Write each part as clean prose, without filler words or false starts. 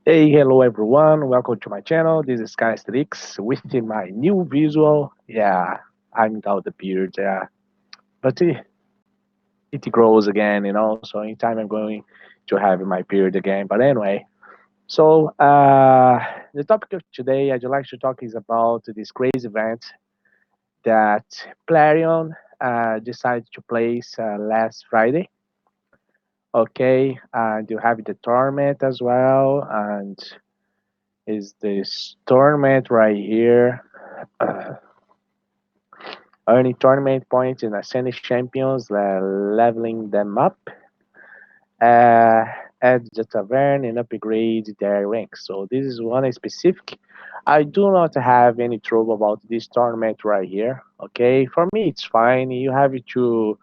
Hey, hello everyone. Welcome to my channel. This is Skyasterix with my new visual. Yeah, I'm without the beard. Yeah, but it grows again, So in time I'm going to have my beard again. But anyway, so the topic of today I'd like to talk is about this crazy event that Plarion decided to place last Friday. Okay, and you have the tournament as well, and is this tournament right here. Earning tournament points in ascending champions, leveling them up, uh, at the tavern and upgrade their ranks. So this is one specific. I do not have any trouble about this tournament right here. Okay, for me it's fine. You have to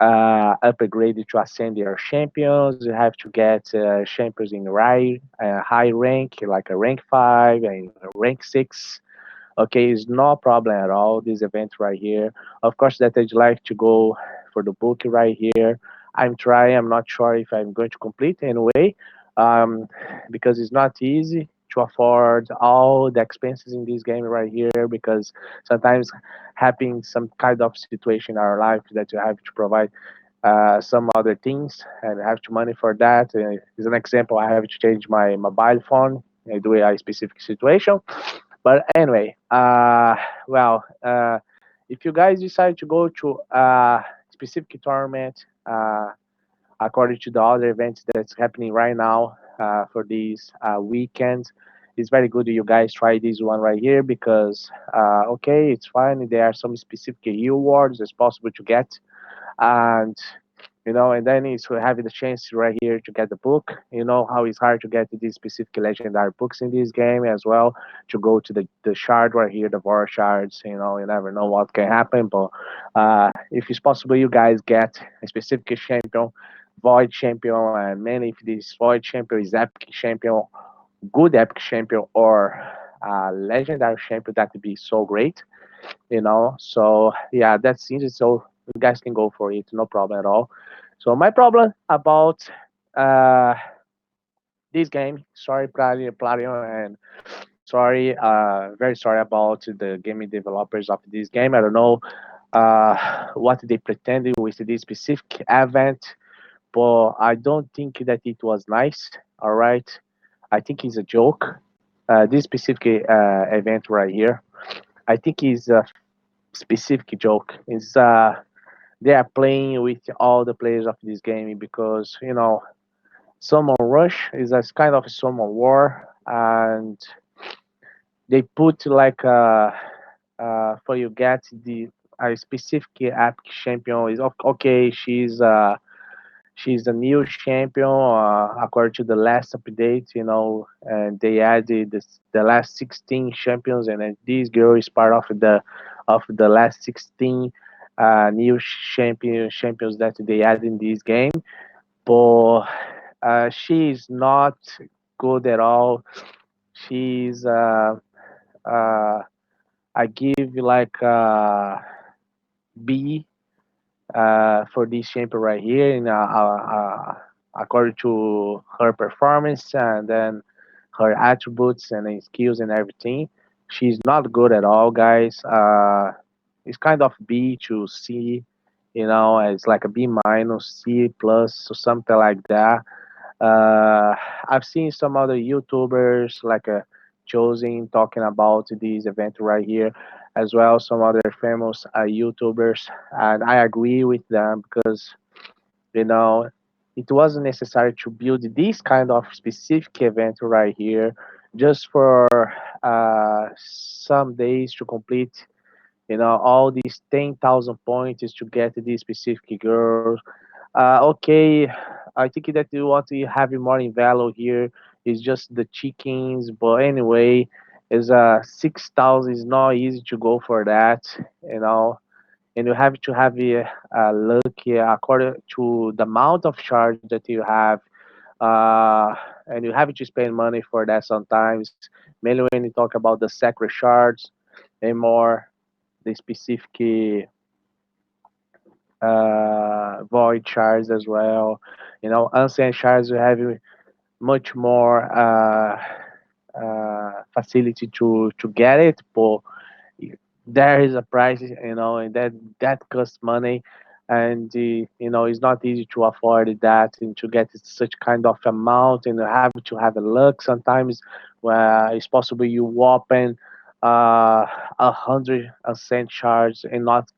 upgrade it to ascend your champions. You have to get champions in high rank, like a rank 5 and a rank 6. Okay, it's no problem at all. This event right here. Of course, that I'd like to go for the book right here. I'm trying. I'm not sure if I'm going to complete anyway, um, because it's not easy to afford all the expenses in this game right here. Because sometimes happen some kind of situation in our life that you have to provide some other things and have to money for that. As an example, I have to change my mobile phone due to a specific situation. But anyway, if you guys decide to go to a specific tournament, according to the other events that's happening right now for these weekends, it's very good you guys try this one right here because, okay, it's fine. There are some specific rewards that's possible to get. And and then it's having the chance right here to get the book. You know how it's hard to get these specific legendary books in this game as well. To go to the shard right here, the war shards. You never know what can happen. But if it's possible, you guys get a specific champion, void champion, and mainly if this void champion is epic champion, good epic champion, or legendary champion, that would be so great. So yeah, that's easy. So you guys can go for it, no problem at all. So my problem about uh this game, sorry Plarion, and sorry, very sorry about the gaming developers of this game. I don't know what they pretended with this specific event, but I don't think that it was nice. All right, I think it's a joke. This specific event right here, I think is a specific joke. It's they are playing with all the players of this game because summon rush is a kind of a summon war, and they put like for you get the a specific epic champion is okay. She's a new champion according to the last update, and they added the last 16 champions, and then this girl is part of the last 16 new champions that they add in this game. But she is not good at all. She's uh, I give like B for this champion right here, according to her performance and then her attributes and skills and everything. She's not good at all, guys. It's kind of B to C, it's like a B minus, C plus, or something like that. Uh, I've seen some other YouTubers like Chosen talking about this event right here, as well some other famous YouTubers, and I agree with them because you know it wasn't necessary to build this kind of specific event right here just for some days to complete all these 10,000 points to get these specific girls. Okay, I think that what we have more in value here is just the chickens, but anyway, is 6,000 is not easy to go for that, you know, and you have to have luck according to the amount of charge that you have, and you have to spend money for that sometimes. Mainly when you talk about the sacred shards and more the specific void shards as well. Ancient shards you have much more facility to get it, but there is a price, and that costs money, and it's not easy to afford that and to get such kind of amount, and you have to have a luck sometimes where it's possible you open 100% charge and not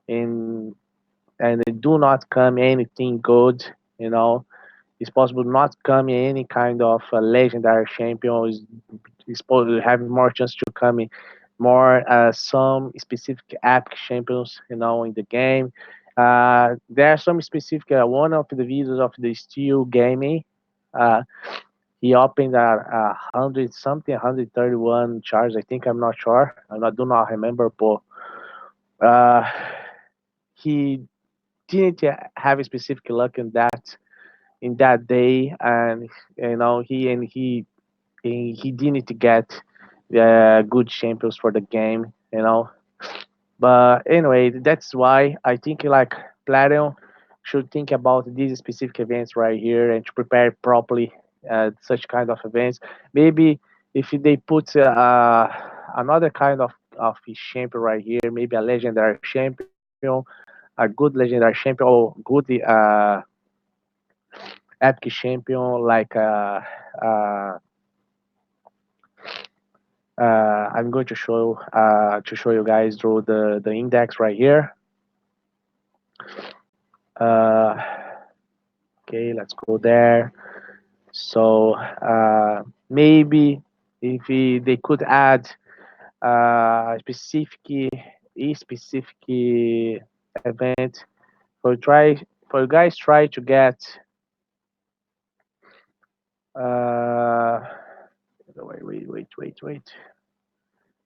in and it do not come anything good, you know. It's possible not come any kind of legendary champion. Is supposed to have more chance to come in more some specific epic champions, in the game. There are some specific one of the videos of the Steel Gaming. Uh, he opened a hundred something, 131 charge. I think I'm not sure. Do not remember, but uh, he didn't have a specific luck in that day, and he didn't get good champions for the game. But anyway, that's why I think like Platinum should think about these specific events right here and to prepare properly such kind of events. Maybe if they put another kind of champion right here, maybe a legendary champion, a good legendary champion, or good epic champion like I'm going to show you guys through the index right here. Uh, okay, let's go there. So maybe if they could add a specific event for guys try to get uh, wait.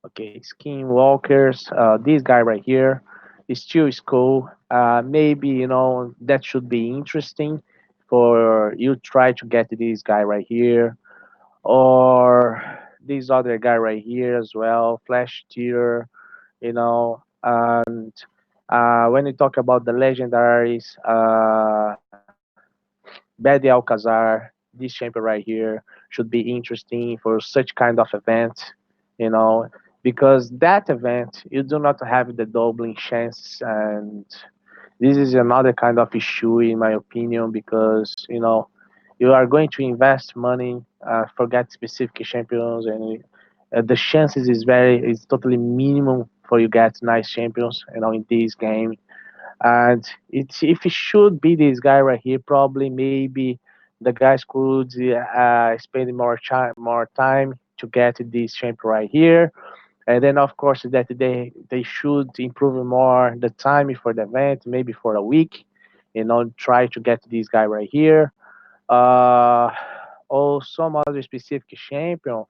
Okay, skinwalkers. This guy right here is still cool. Maybe that should be interesting for you try to get this guy right here, or this other guy right here as well, Flash Tier. And when you talk about the legendaries, Bedi Alcazar, this champion right here should be interesting for such kind of event, you know, because that event you do not have the doubling chance, and this is another kind of issue in my opinion because you are going to invest money, forget specific champions, and the chances is totally minimum for you get nice champions, in this game. And if it should be this guy right here, probably maybe the guys could spend more time to get this champion right here. And then of course that they should improve more the time for the event, maybe for a week, try to get this guy right here. Uh, or some other specific champion,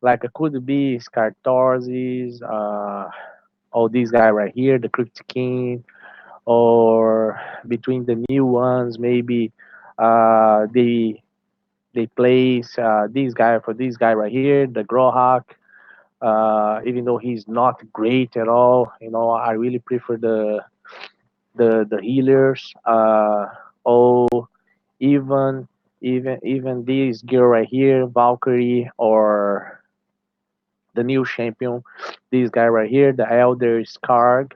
like it could be Skartorzis, or this guy right here, the Crypt King, or between the new ones, maybe they place this guy right here, the Grohawk. Even though he's not great at all, I really prefer the healers. Oh, even even this girl right here, Valkyrie, or the new champion, this guy right here, the Elder Skarg,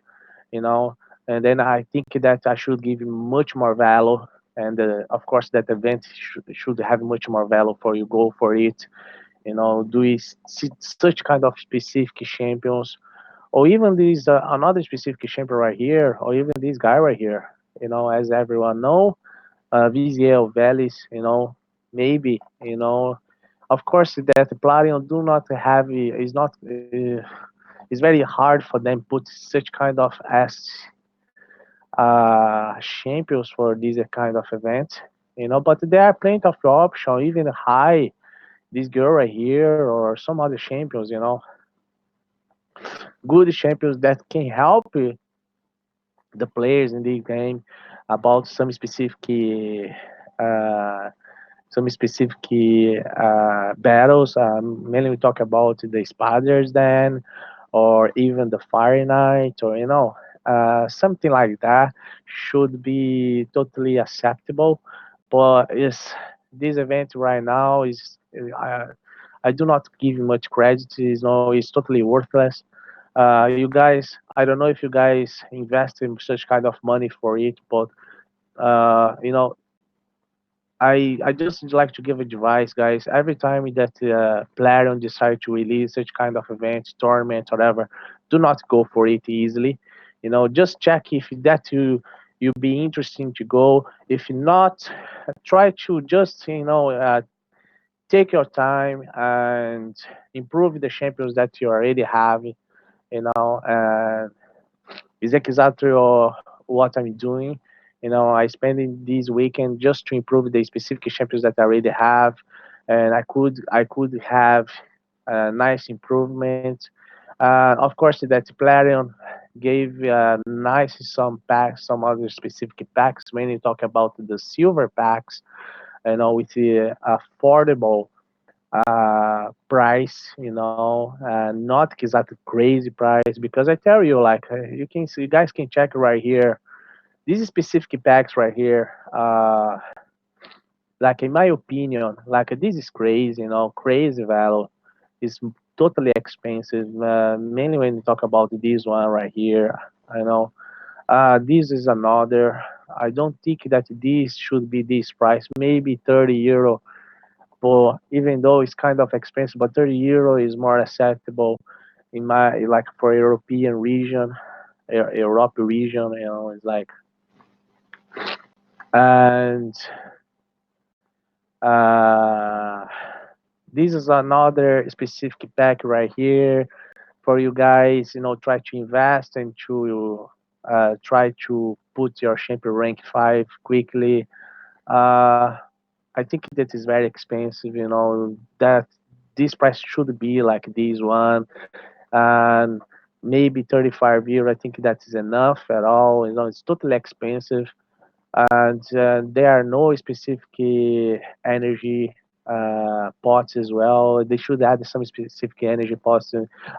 you know. And then I think that I should give him much more value, and of course that event should have much more value for you go for it. Do such kind of specific champions, or even this another specific champion right here, or even this guy right here. As everyone know, VZL Valleys. Maybe of course that Platinum do not have is not. It's very hard for them put such kind of as champions for this kind of event. But there are plenty of options, even high this girl right here or some other champions. Good champions that can help the players in this game about uh, some specific battles. Mainly we talk about the spiders then, or even the Fire Knight, or something like that should be totally acceptable. But yes, this event right now is I do not give you much credit. It's totally worthless. You guys, I don't know if you guys invest in such kind of money for it, but uh, you know, I just like to give advice, guys. Every time that player decide to release such kind of event, tournament, whatever, do not go for it easily. Just check if that you be interesting to go. If not, try to just take your time and improve the champions that you already have. And is exactly what I'm doing. I spending this weekend just to improve the specific champions that I already have, and I could have a nice improvement. Of course, that Plarion gave nice some packs, some other specific packs. When you talk about the silver packs, with the affordable price, not exactly crazy price. Because I tell you, like you can see, you guys can check right here. These specific packs right here, like in my opinion, like this is crazy, crazy value. It's totally expensive. Mainly when you talk about this one right here, I know. This is another. I don't think that this should be this price. Maybe 30 euro, but even though it's kind of expensive, but 30 euro is more acceptable in my, like, for European region, Europe region. It's like, and uh, this is another specific pack right here for you guys. Try to invest and to try to put your champion rank 5 quickly. Uh, I think that is very expensive. That this price should be like this one, and maybe 35 euro. I think that is enough at all. It's totally expensive, and there are no specific energy pots as well. They should add some specific energy pots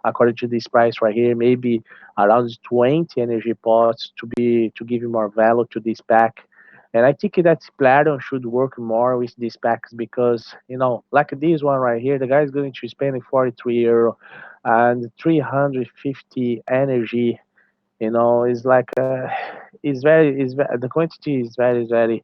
according to this price right here. Maybe around 20 energy pots to give you more value to this pack. And I think that Platinum should work more with these packs because, like this one right here, the guy is going to spend 43 euro and 350 energy. It's like the quantity is very, very,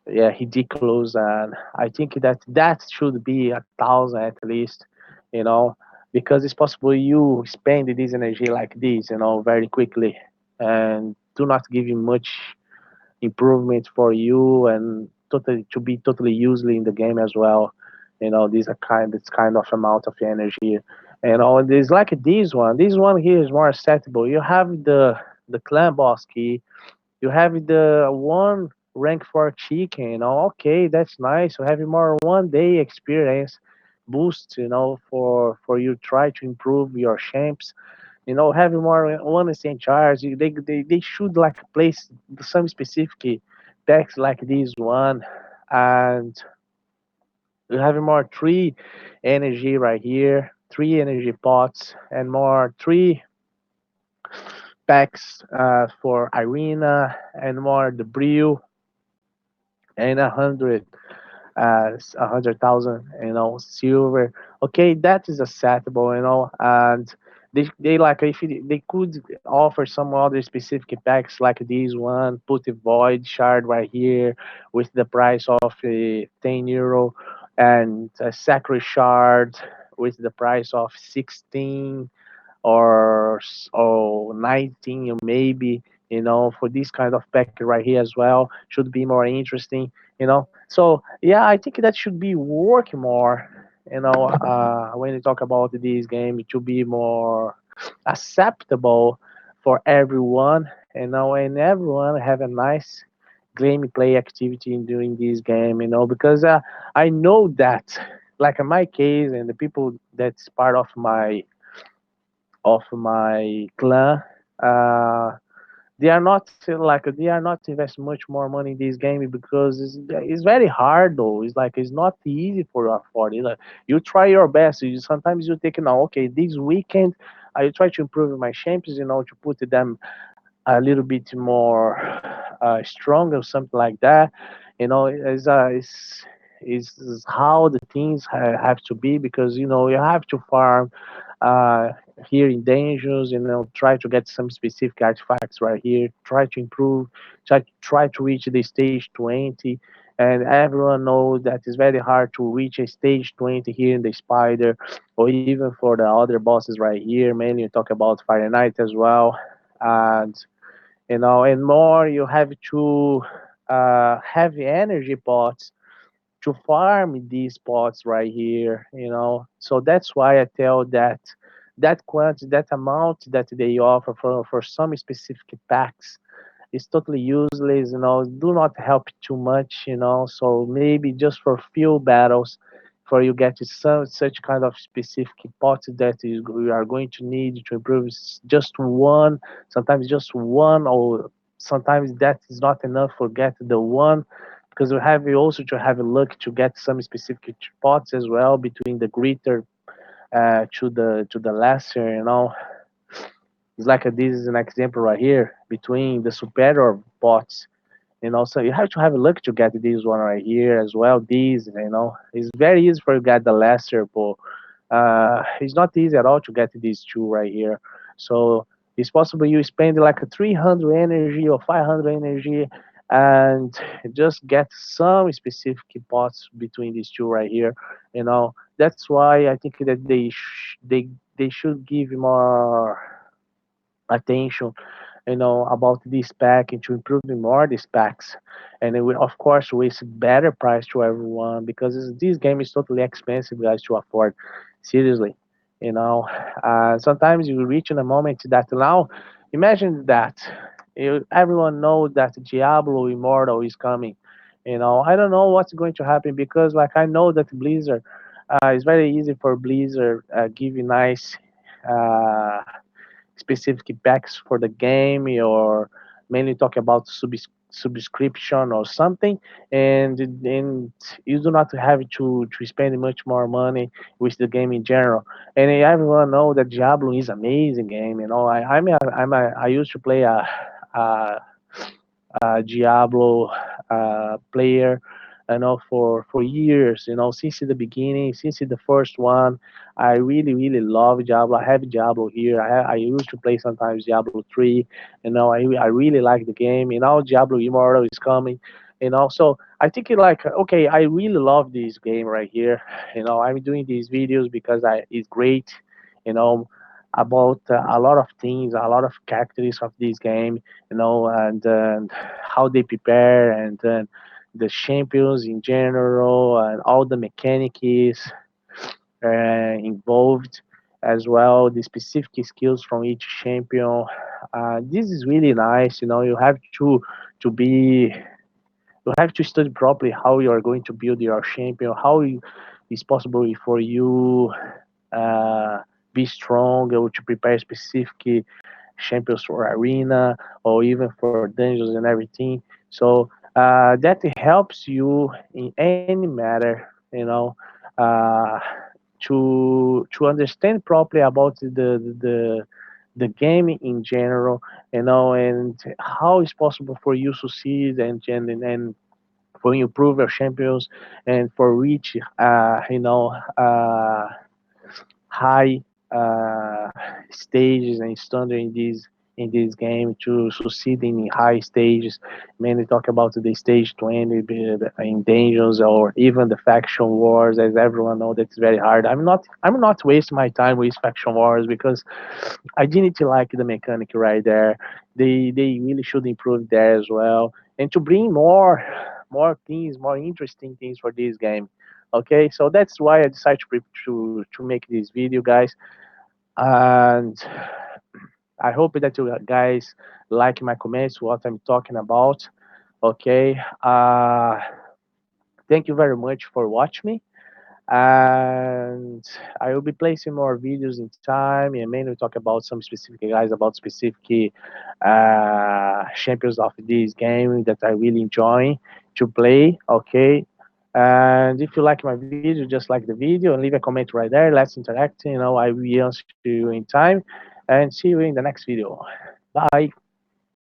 yeah, ridiculous. And I think that should be 1,000 at least, you know because it's possible you spend this energy like this, very quickly, and do not give you much improvement for you, and totally to be totally useless in the game as well. These are this kind of amount of energy. And there's like this one here is more acceptable. You have the clan boss key. You have the one rank for chicken. Okay, that's nice. You have more 1 day experience boost. For you try to improve your champs. Having more one instant charge. They should like place some specific packs like this one. And you have more 3 energy right here, 3 energy pots, and more 3 packs for arena, and more the brew, and 100,000, silver. Okay, that is acceptable, and they like, if they could offer some other specific packs like this one, put a void shard right here with the price of 10 euro, and a sacred shard with the price of 16, or 19, or maybe, for this kind of pack right here as well, should be more interesting. So yeah, I think that should be working more. When you talk about this game, it should be more acceptable for everyone. And everyone have a nice gameplay activity during this game. Because I know that, like in my case, and the people that's part of my clan, uh, they are not invest much more money in this game, because it's very hard though. It's not easy for you afford it. Like, you try your best. Sometimes you take, okay, this weekend I try to improve my champions, to put them a little bit more strong or something like that. It's is how the things have to be, because you have to farm uh, here in dangers, try to get some specific artifacts right here, try to improve, try to reach the stage 20. And everyone knows that it's very hard to reach a stage 20 here in the spider, or even for the other bosses right here. Mainly you talk about Fire Knight as well. And and more, you have to have energy pots to farm these pots right here. So that's why I tell that quantity, that amount that they offer for some specific packs is totally useless. Do not help too much. So maybe just for few battles, for you get some such kind of specific pots that you are going to need to improve just one, sometimes just one, or sometimes that is not enough for get the one, because you also to have a luck to get some specific pots as well between the greater to the lesser. It's like this is an example right here between the superior pots. So you have to have a look to get this one right here as well. It's very easy for you to get the lesser, but it's not easy at all to get these two right here. So it's possible you spend like a 300 energy or 500 energy and just get some specific pots between these two right here. That's why I think that they should give more attention about this pack and to improving more these packs. And it will, of course, with better price to everyone, because this game is totally expensive, guys, to afford. Seriously, you know. Sometimes you reach in a moment that now, imagine that everyone knows that Diablo Immortal is coming. I don't know what's going to happen, because, like, I know that Blizzard, it's very easy for Blizzard give you nice. Uh, Specific packs for the game, or mainly talk about subscription or something, and you do not have to spend much more money with the game in general. And everyone know that Diablo is amazing game. I used to play a Diablo player, for years. Since the beginning, since the first one, I really really love Diablo. I have Diablo here. I used to play sometimes Diablo 3. I really like the game. Diablo Immortal is coming. So I think like, okay, I really love this game right here. I'm doing these videos because it's great. You know about a lot of things, a lot of characteristics of this game, and how they prepare, and the champions in general, and all the mechanics involved as well, the specific skills from each champion. This is really nice. To be you have to study properly how you are going to build your champion, it's possible for you uh, be strong, or to prepare specific champions for arena, or even for dungeons and everything. So that helps you in any matter, uh, to understand properly about the game in general, and how it's possible for you to succeed, and for you improve your champions, and for reach high uh, stages and standard in this game, to succeed in high stages. Mainly talk about the stage 20, in dungeons, or even the faction wars. As everyone know, that's very hard. I'm not wasting my time with faction wars, because I didn't like the mechanic right there. They really should improve there as well, and to bring more things, more interesting things for this game. Okay, so that's why I decided to make this video, guys. And I hope that you guys like my comments, what I'm talking about. Okay, thank you very much for watching me, and I will be placing more videos in time, and mainly talk about some specific guys, about specific champions of this game that I really enjoy to play. Okay, and if you like my video, just like the video and leave a comment right there. Let's interact. I will answer you in time, and see you in the next video. Bye.